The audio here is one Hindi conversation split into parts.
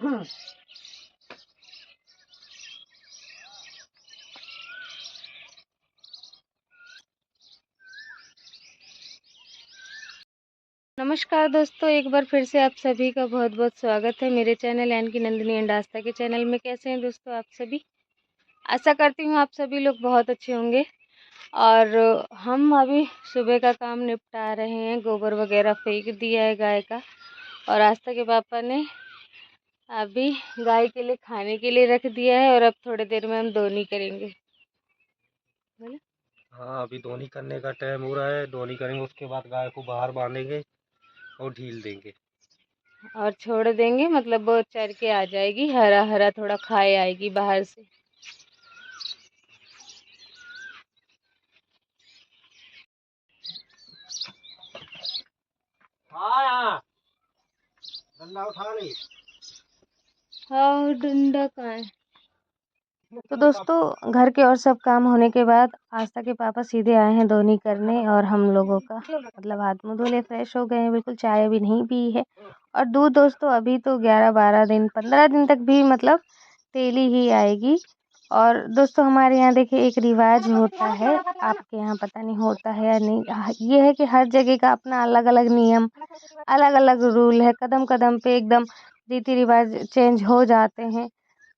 नमस्कार दोस्तों, एक बार फिर से आप सभी का बहुत बहुत स्वागत है मेरे चैनल यानी कि नंदिनी एंड आस्था के चैनल में। कैसे हैं दोस्तों आप सभी? आशा करती हूँ आप सभी लोग बहुत अच्छे होंगे। और हम अभी सुबह का काम निपटा रहे हैं। गोबर वगैरह फेंक दिया है गाय का, और आस्था के पापा ने अभी गाय के लिए खाने के लिए रख दिया है, और अब थोड़ी देर में हम दोनी करेंगे। बोले? हाँ, अभी दोनी करने का टाइम हो रहा है। दोनी करेंगे, उसके बाद गाय को बाहर बांधेंगे और ढील देंगे और छोड़ देंगे, मतलब वो चर के आ जाएगी, हरा हरा थोड़ा खाए आएगी बाहर से। हाँ, डंडा उठा ले। हाँ, डंडा कहाँ है? तो दोस्तों, घर के और सब काम होने के बाद आस्था के पापा सीधे आए हैं दोनी करने, और हम लोगों का मतलब हाथ मुंह धोले फ्रेश हो गए हैं, बिल्कुल चाय भी नहीं पी है। और दूध दोस्तों अभी तो 11-12 दिन 15 दिन तक भी मतलब तेली ही आएगी। और दोस्तों हमारे यहाँ देखिए एक रिवाज होता है, आपके यहाँ पता नहीं होता है या नहीं। ये है कि हर जगह का अपना अलग अलग नियम, अलग अलग रूल है। कदम कदम पे एकदम रीति रिवाज चेंज हो जाते हैं।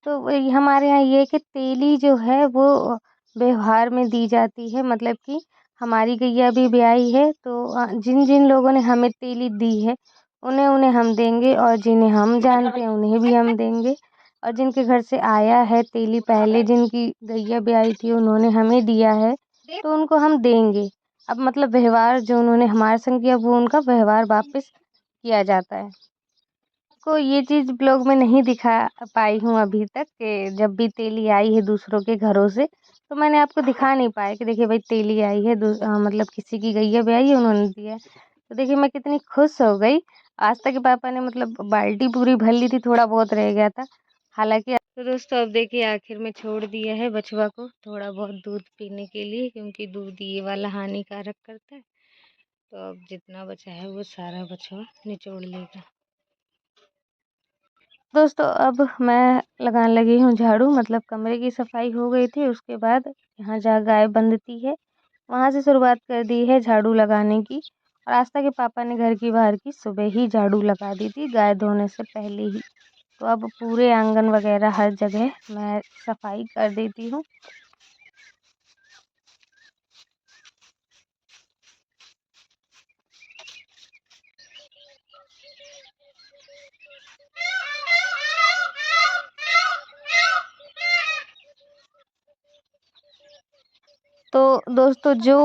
तो वही हमारे यहाँ ये है कि तेली जो है वो व्यवहार में दी जाती है। मतलब कि हमारी गैया भी ब्याई है, तो जिन जिन लोगों ने हमें तेली दी है उन्हें उन्हें हम देंगे, और जिन्हें हम जानते हैं उन्हें भी हम देंगे। और जिनके घर से आया है तेली, पहले जिनकी गैया ब्याई थी उन्होंने हमें दिया है, तो उनको हम देंगे। अब मतलब व्यवहार जो उन्होंने हमारे संग किया वो उनका व्यवहार वापस किया जाता है। को ये चीज़ ब्लॉग में नहीं दिखा पाई हूँ अभी तक, कि जब भी तेली आई है दूसरों के घरों से, तो मैंने आपको दिखा नहीं पाया कि देखिए भाई तेली आई है, मतलब किसी की गैया भी आई है उन्होंने दिया है। तो देखिए मैं कितनी खुश हो गई। आस्था के पापा ने मतलब बाल्टी पूरी भर ली थी, थोड़ा बहुत रह गया था हालांकि। तो दोस्तों अब देखिए आखिर में छोड़ दिया है बछवा को थोड़ा बहुत दूध पीने के लिए, क्योंकि दूध ये वाला हानिकारक करता है। तो अब जितना बचा है वो सारा बछवा निचोड़ लेगा। दोस्तों अब मैं लगाने लगी हूँ झाड़ू, मतलब कमरे की सफाई हो गई थी, उसके बाद यहाँ जहाँ गाय बंधती है वहाँ से शुरुआत कर दी है झाड़ू लगाने की। और आस्था के पापा ने घर की बाहर की सुबह ही झाड़ू लगा दी थी गाय धोने से पहले ही। तो अब पूरे आंगन वगैरह हर जगह मैं सफाई कर देती हूँ। तो दोस्तों जो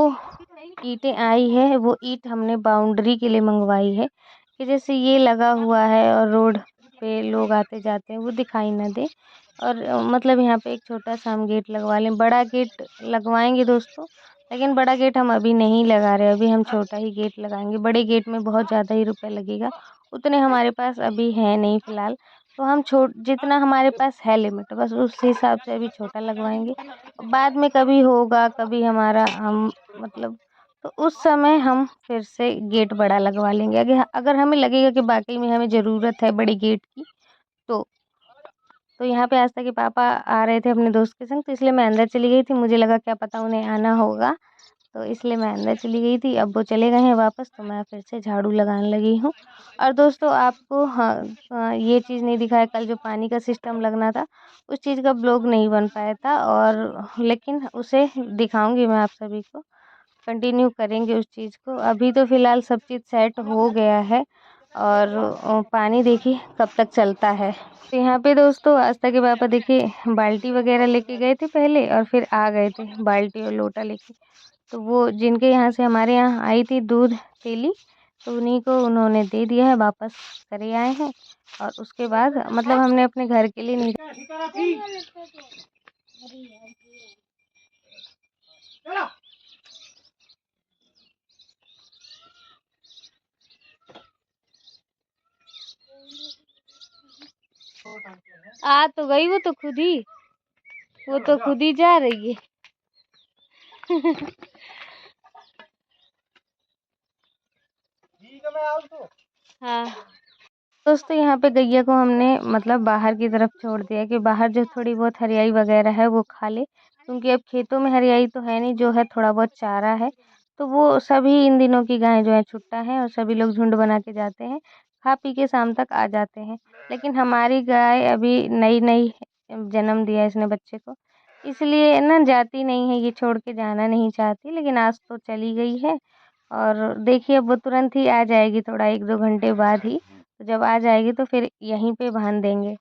ईंटें आई है वो ईंट हमने बाउंड्री के लिए मंगवाई है, कि जैसे ये लगा हुआ है और रोड पे लोग आते जाते हैं वो दिखाई ना दे। और मतलब यहाँ पे एक छोटा सा हम गेट लगवा लें, बड़ा गेट लगवाएंगे दोस्तों, लेकिन बड़ा गेट हम अभी नहीं लगा रहे, अभी हम छोटा ही गेट लगाएंगे। बड़े गेट में बहुत ज़्यादा ही रुपए लगेगा, उतने हमारे पास अभी है नहीं फिलहाल। तो हम जितना हमारे पास है लिमिट, बस उस हिसाब से अभी छोटा लगवाएंगे। बाद में कभी होगा, कभी हमारा हम मतलब, तो उस समय हम फिर से गेट बड़ा लगवा लेंगे। अगर अगर हमें लगेगा कि वाकई में हमें ज़रूरत है बड़े गेट की, तो यहाँ पे आस्था के पापा आ रहे थे अपने दोस्त के संग, तो इसलिए मैं अंदर चली गई थी। मुझे लगा क्या पता उन्हें आना होगा, तो इसलिए मैं अंदर चली गई थी। अब वो चले गए हैं वापस, तो मैं फिर से झाड़ू लगाने लगी हूँ। और दोस्तों आपको ये चीज़ नहीं दिखाया, कल जो पानी का सिस्टम लगना था उस चीज़ का ब्लॉग नहीं बन पाया था, और लेकिन उसे दिखाऊंगी मैं आप सभी को, कंटिन्यू करेंगे उस चीज़ को। अभी तो फ़िलहाल सब चीज़ सेट हो गया है, और पानी देखिए कब तक चलता है। तो यहाँ पे दोस्तों आस्था के पापा देखिए बाल्टी वगैरह लेके गए थे पहले, और फिर आ गए थे बाल्टी और लोटा लेके। तो वो जिनके यहाँ से हमारे यहाँ आई थी दूध थैली, तो उन्हीं को उन्होंने दे दिया है, वापस करे आए हैं। और उसके बाद मतलब हमने अपने घर के लिए नहीं। आ तो गई वो तो खुद ही, वो तो खुद ही जा रही है। हाँ दोस्तों यहाँ पे गैया को हमने मतलब बाहर की तरफ छोड़ दिया कि बाहर जो थोड़ी बहुत हरियाई वगैरह है वो खा ले, क्योंकि अब खेतों में हरियाई तो है नहीं, जो है थोड़ा बहुत चारा है। तो वो सभी इन दिनों की गायें जो है छुट्टा है और सभी लोग झुंड बना के जाते हैं, खा पी के शाम तक आ जाते हैं। लेकिन हमारी गाय अभी नई नई जन्म दिया इसने बच्चे को, इसलिए ना जाती नहीं है, ये छोड़ के जाना नहीं चाहती, लेकिन आज तो चली गई है। और देखिए अब वो तुरंत ही आ जाएगी, थोड़ा 1-2 घंटे बाद ही। तो जब आ जाएगी तो फिर यहीं पे बांध देंगे।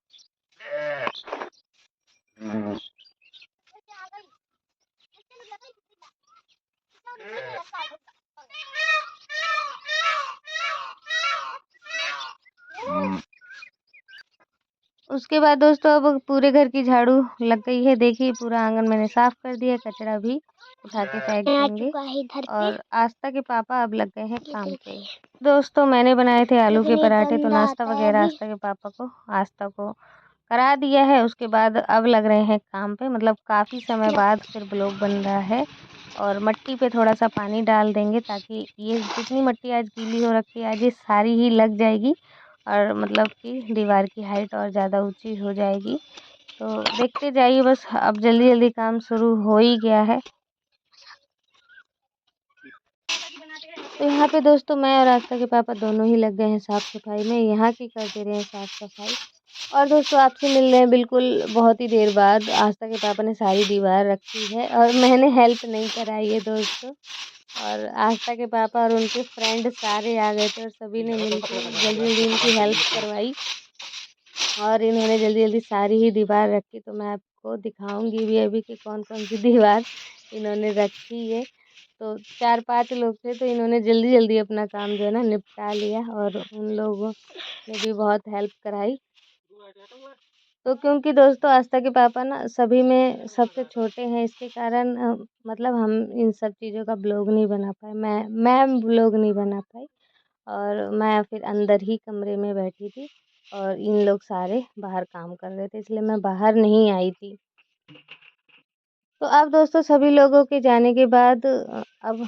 उसके बाद दोस्तों अब पूरे घर की झाड़ू लग गई है। देखिए पूरा आंगन मैंने साफ कर दिया, कचरा भी उठा के फेंक देंगे। और आस्था के पापा अब लग गए हैं काम पे। दोस्तों मैंने बनाए थे आलू के पराठे, तो नाश्ता वगैरह आस्था के पापा को आस्था को करा दिया है। उसके बाद अब लग रहे हैं काम पे, मतलब काफ़ी समय बाद फिर ब्लॉग बन रहा है। और मट्टी पे थोड़ा सा पानी डाल देंगे, ताकि ये जितनी मट्टी आज गीली हो रखी है आज ये सारी ही लग जाएगी, और मतलब कि दीवार की हाइट और ज़्यादा ऊंची हो जाएगी। तो देखते जाइए, बस अब जल्दी जल्दी काम शुरू हो ही गया है। तो यहाँ पे दोस्तों मैं और आस्था के पापा दोनों ही लग गए हैं साफ़ सफाई में, यहाँ की कर दे रहे हैं साफ़ सफाई। और दोस्तों आपसे मिल रहे हैं बिल्कुल बहुत ही देर बाद। आस्था के पापा ने सारी दीवार रखी है और मैंने हेल्प नहीं कराई है दोस्तों। और आस्था के पापा और उनके फ्रेंड सारे आ गए थे और सभी ने मिलकर जल्दी जल्दी इनकी हेल्प करवाई, और इन्होंने जल्दी जल्दी सारी ही दीवार रखी। तो मैं आपको दिखाऊंगी भी अभी कि कौन कौन सी दीवार इन्होंने रखी है। तो 4-5 लोग थे, तो इन्होंने जल्दी जल्दी अपना काम जो है ना निपटा लिया, और उन लोगों ने भी बहुत हेल्प कराई। तो क्योंकि दोस्तों आस्था के पापा ना सभी में सबसे छोटे हैं, इसके कारण मतलब हम इन सब चीज़ों का ब्लॉग नहीं बना पाए, मैं ब्लॉग नहीं बना पाई। और मैं फिर अंदर ही कमरे में बैठी थी, और इन लोग सारे बाहर काम कर रहे थे, इसलिए मैं बाहर नहीं आई थी। तो अब दोस्तों सभी लोगों के जाने के बाद अब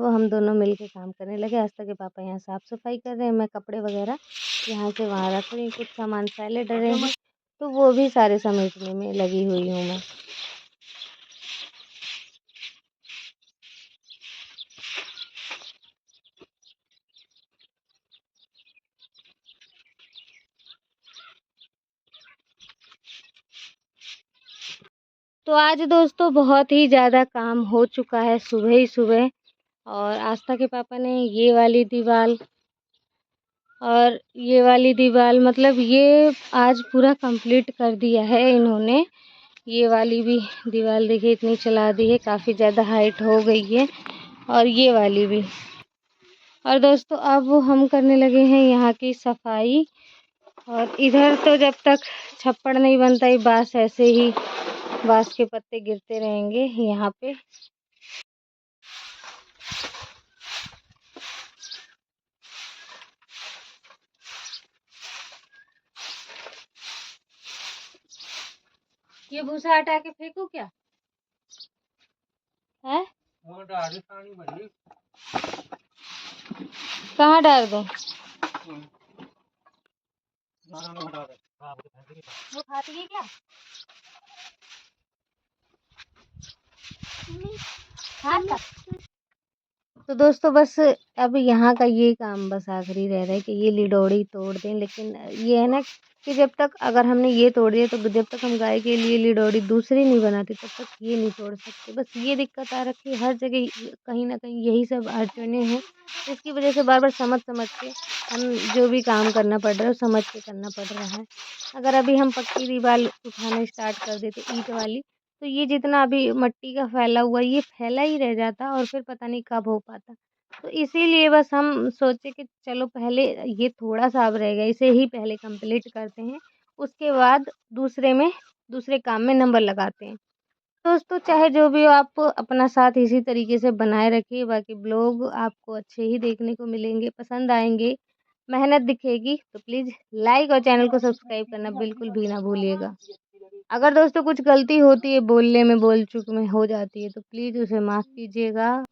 हम दोनों मिल के काम करने लगे। आस्था के पापा यहाँ साफ़ सफाई कर रहे हैं, मैं कपड़े वगैरह यहाँ से वहाँ रख रही हूँ, कुछ सामान फैले डरे हैं तो वो भी सारे समेटने में लगी हुई हूँ मैं। तो आज दोस्तों बहुत ही ज़्यादा काम हो चुका है सुबह ही सुबह। और आस्था के पापा ने ये वाली दीवार और ये वाली दीवार, मतलब ये आज पूरा कंप्लीट कर दिया है इन्होंने। ये वाली भी दीवार देखिए इतनी चला दी है, काफ़ी ज़्यादा हाइट हो गई है, और ये वाली भी। और दोस्तों अब हम करने लगे हैं यहाँ की सफाई। और इधर तो जब तक छप्पड़ नहीं बनता ये बाँस ऐसे ही बाँस के पत्ते गिरते रहेंगे यहाँ पे। ये भूसा हटा के फेंकू क्या है? कहाँ डाल दूँ? वो खाती है क्या? खाता। तो दोस्तों बस अब यहाँ का ये काम बस आखिरी रह रहा है कि ये लिडोड़ी तोड़ दें। लेकिन ये है ना कि जब तक अगर हमने ये तोड़ दिया तो जब तक हम गाय के लिए लिडोड़ी दूसरी नहीं बनाते तब तक ये नहीं तोड़ सकते। बस ये दिक्कत आ रखी है, हर जगह कहीं ना कहीं यही सब अड़चने हैं, जिसकी वजह से बार बार समझ समझ के हम जो भी काम करना पड़ रहा है समझ के करना पड़ रहा है। अगर अभी हम पक्की दीवार उठाना स्टार्ट कर देते ईंट वाली, तो ये जितना अभी मट्टी का फैला हुआ ये फैला ही रह जाता, और फिर पता नहीं कब हो पाता। तो इसीलिए बस हम सोचे कि चलो पहले ये थोड़ा-सा अब रह गया, इसे ही पहले कंप्लीट करते हैं, उसके बाद दूसरे काम में नंबर लगाते हैं। दोस्तों चाहे जो भी हो, आप अपना साथ इसी तरीके से बनाए रखिए, बाकी ब्लॉग आपको अच्छे ही देखने को मिलेंगे, पसंद आएँगे, मेहनत दिखेगी। तो प्लीज़ लाइक और चैनल को सब्सक्राइब करना बिल्कुल भी ना भूलिएगा। अगर दोस्तों कुछ गलती होती है बोलने में, बोल चूक में हो जाती है, तो प्लीज़ उसे माफ़ कीजिएगा।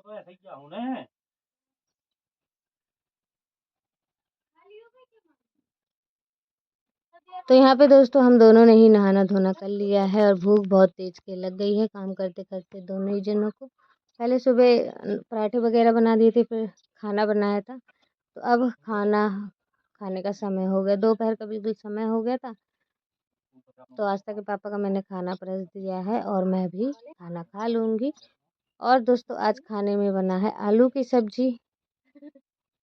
तो यहाँ पे दोस्तों हम दोनों ने ही नहाना धोना कर लिया है और भूख बहुत तेज के लग गई है काम करते करते दोनों ही जनों को। पहले सुबह पराठे वगैरह बना दिए थे, फिर खाना बनाया था। तो अब खाना खाने का समय हो गया, दोपहर का बिल्कुल समय हो गया था। तो आस्था के पापा का मैंने खाना परोस दिया है और मैं भी खाना खा लूँगी। और दोस्तों आज खाने में बना है आलू की सब्जी,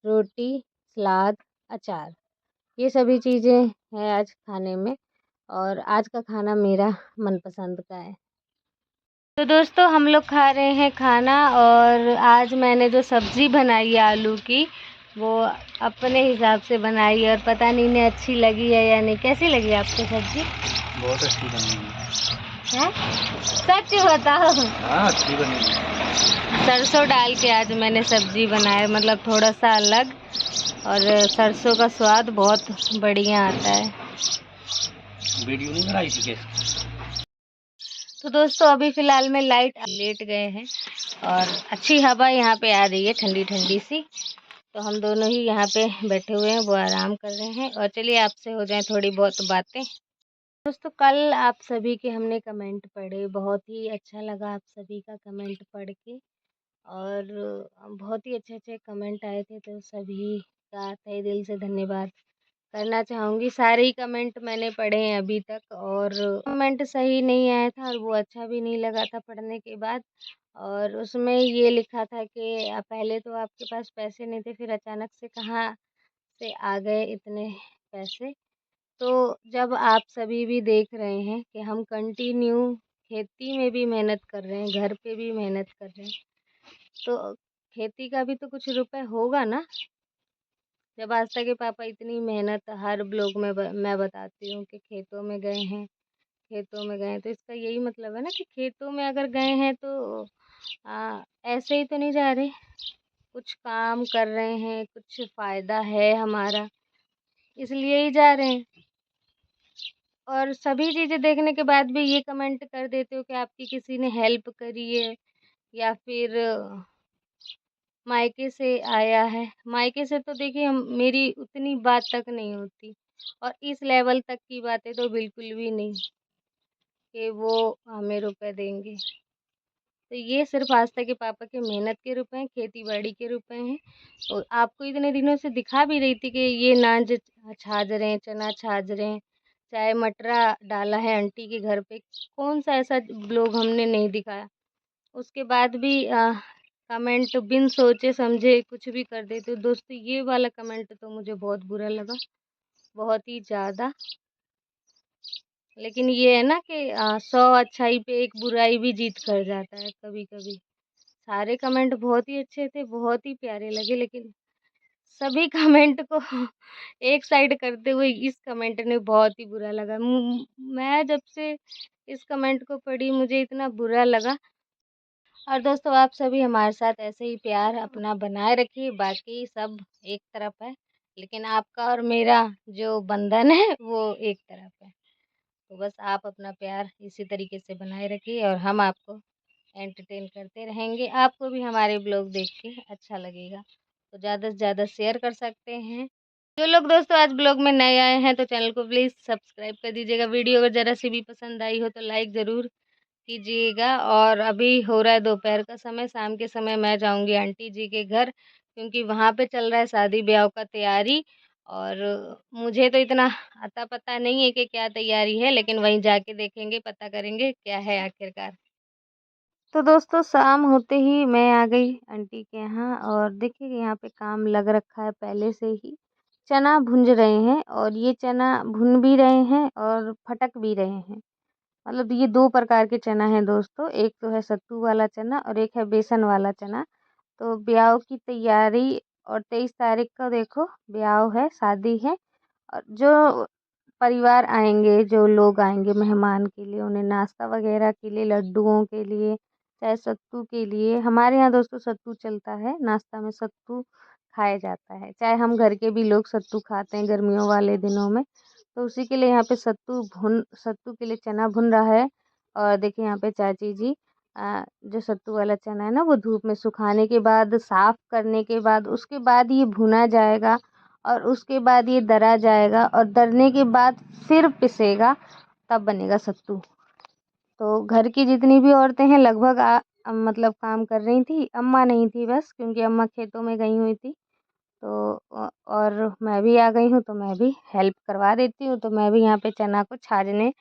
रोटी, सलाद, अचार। ये सभी चीज़ें हैं आज खाने में और आज का खाना मेरा मनपसंद का है। तो दोस्तों हम लोग खा रहे हैं खाना और आज मैंने जो सब्ज़ी बनाई है आलू की, वो अपने हिसाब से बनाई है और पता नहीं इन्हें अच्छी लगी है या नहीं। कैसी लगी आपको सब्ज़ी? बहुत अच्छी बनी है? सच बताओ। हाँ, अच्छी बनी। सरसों डाल के आज मैंने सब्ज़ी बनाया, मतलब थोड़ा सा अलग, और सरसों का स्वाद बहुत बढ़िया आता है। वीडियो नहीं बनाई थी कैसे? तो दोस्तों अभी फ़िलहाल में लाइट लेट गए हैं और अच्छी हवा यहाँ पे आ रही है ठंडी ठंडी सी। तो हम दोनों ही यहाँ पे बैठे हुए हैं, वो आराम कर रहे हैं। और चलिए आपसे हो जाए थोड़ी बहुत बातें। दोस्तों कल आप सभी के हमने कमेंट पढ़े, बहुत ही अच्छा लगा आप सभी का कमेंट पढ़ के और बहुत ही अच्छे अच्छे कमेंट आए थे। तो सभी का तहे दिल से धन्यवाद करना चाहूँगी। सारे ही कमेंट मैंने पढ़े हैं अभी तक और कमेंट सही नहीं आया था और वो अच्छा भी नहीं लगा था पढ़ने के बाद। और उसमें ये लिखा था कि पहले तो आपके पास पैसे नहीं थे, फिर अचानक से कहाँ से आ गए इतने पैसे। तो जब आप सभी भी देख रहे हैं कि हम कंटिन्यू खेती में भी मेहनत कर रहे हैं, घर पे भी मेहनत कर रहे हैं, तो खेती का भी तो कुछ रुपए होगा ना। जब आस्था के पापा इतनी मेहनत हर ब्लॉग में मैं बताती हूँ कि खेतों में गए हैं, खेतों में गए हैं, तो इसका यही मतलब है ना कि खेतों में अगर गए हैं तो ऐसे ही तो नहीं जा रहे, कुछ काम कर रहे हैं, कुछ फ़ायदा है हमारा, इसलिए ही जा रहे हैं। और सभी चीज़ें देखने के बाद भी ये कमेंट कर देते हो कि आपकी किसी ने हेल्प करी है या फिर मायके से आया है। मायके से तो देखिए हम मेरी उतनी बात तक नहीं होती और इस लेवल तक की बातें तो बिल्कुल भी नहीं कि वो हमें रुपए देंगे। तो ये सिर्फ आस्था के पापा के मेहनत के रुपए हैं, खेती बाड़ी के रुपए हैं। और आपको इतने दिनों से दिखा भी रही थी कि ये नाज छाज रहे हैं, चना छाज रहे हैं, चाहे मटरा डाला है आंटी के घर पे। कौन सा ऐसा ब्लॉग हमने नहीं दिखाया। उसके बाद भी कमेंट बिन सोचे समझे कुछ भी कर देते हो। दोस्तों ये वाला कमेंट तो मुझे बहुत बुरा लगा, बहुत ही ज़्यादा। लेकिन ये है ना कि 100 अच्छाई पे एक बुराई भी जीत कर जाता है कभी कभी। सारे कमेंट बहुत ही अच्छे थे, बहुत ही प्यारे लगे, लेकिन सभी कमेंट को एक साइड करते हुए इस कमेंट ने बहुत ही बुरा लगा। मैं जब से इस कमेंट को पढ़ी मुझे इतना बुरा लगा। और दोस्तों आप सभी हमारे साथ ऐसे ही प्यार अपना बनाए रखिए, बाकी सब एक तरफ है, लेकिन आपका और मेरा जो बंधन है वो एक तरफ है। तो बस आप अपना प्यार इसी तरीके से बनाए रखिए और हम आपको एंटरटेन करते रहेंगे। आपको भी हमारे ब्लॉग देख के अच्छा लगेगा तो ज़्यादा से ज़्यादा शेयर कर सकते हैं। जो लोग दोस्तों आज ब्लॉग में नए आए हैं तो चैनल को प्लीज़ सब्सक्राइब कर दीजिएगा। वीडियो अगर ज़रा सी भी पसंद आई हो तो लाइक ज़रूर कीजिएगा। और अभी हो रहा है दोपहर का समय, शाम के समय मैं जाऊंगी आंटी जी के घर, क्योंकि वहाँ पे चल रहा है शादी ब्याह का तैयारी। और मुझे तो इतना अता पता नहीं है कि क्या तैयारी है, लेकिन वहीं जाके देखेंगे, पता करेंगे क्या है आखिरकार। तो दोस्तों शाम होते ही मैं आ गई आंटी के यहाँ और देखिए यहाँ पे काम लग रखा है पहले से ही। चना भूंज रहे हैं और ये चना भुन भी रहे हैं और फटक भी रहे हैं। मतलब ये 2 प्रकार के चना हैं दोस्तों, एक तो है सत्तू वाला चना और एक है बेसन वाला चना। तो ब्याह की तैयारी और 23 तारीख को देखो ब्याह है, शादी है। और जो परिवार आएंगे, जो लोग आएंगे मेहमान के लिए, उन्हें नाश्ता वगैरह के लिए, लड्डुओं के लिए, चाहे सत्तू के लिए, हमारे यहाँ दोस्तों सत्तू चलता है, नाश्ता में सत्तू खाया जाता है। चाहे हम घर के भी लोग सत्तू खाते हैं गर्मियों वाले दिनों में। तो उसी के लिए यहाँ पे सत्तू के लिए चना भुन रहा है। और देखिए यहाँ पे चाची जी जो सत्तू वाला चना है ना वो धूप में सुखाने के बाद साफ करने के बाद उसके बाद ये भुना जाएगा और उसके बाद ये दरा जाएगा और दरने के बाद फिर पिसेगा, तब बनेगा सत्तू। तो घर की जितनी भी औरतें हैं लगभग मतलब काम कर रही थी, अम्मा नहीं थी बस, क्योंकि अम्मा खेतों में गई हुई थी। तो और मैं भी आ गई हूँ तो मैं भी हेल्प करवा देती हूँ। तो मैं भी यहाँ पे चना को छाजने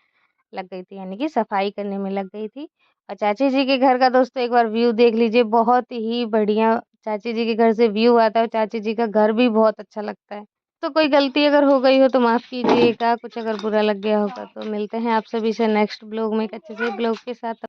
लग गई थी, यानी कि सफाई करने में लग गई थी। और चाची जी के घर का दोस्तों एक बार व्यू देख लीजिए, बहुत ही बढ़िया चाची जी के घर से व्यू आता है। चाची जी का घर भी बहुत अच्छा लगता है। तो कोई गलती अगर हो गई हो तो माफ़ कीजिएगा, कुछ अगर बुरा लग गया होगा तो। मिलते हैं आप सभी से नेक्स्ट ब्लॉग में एक अच्छे से ब्लॉग के साथ।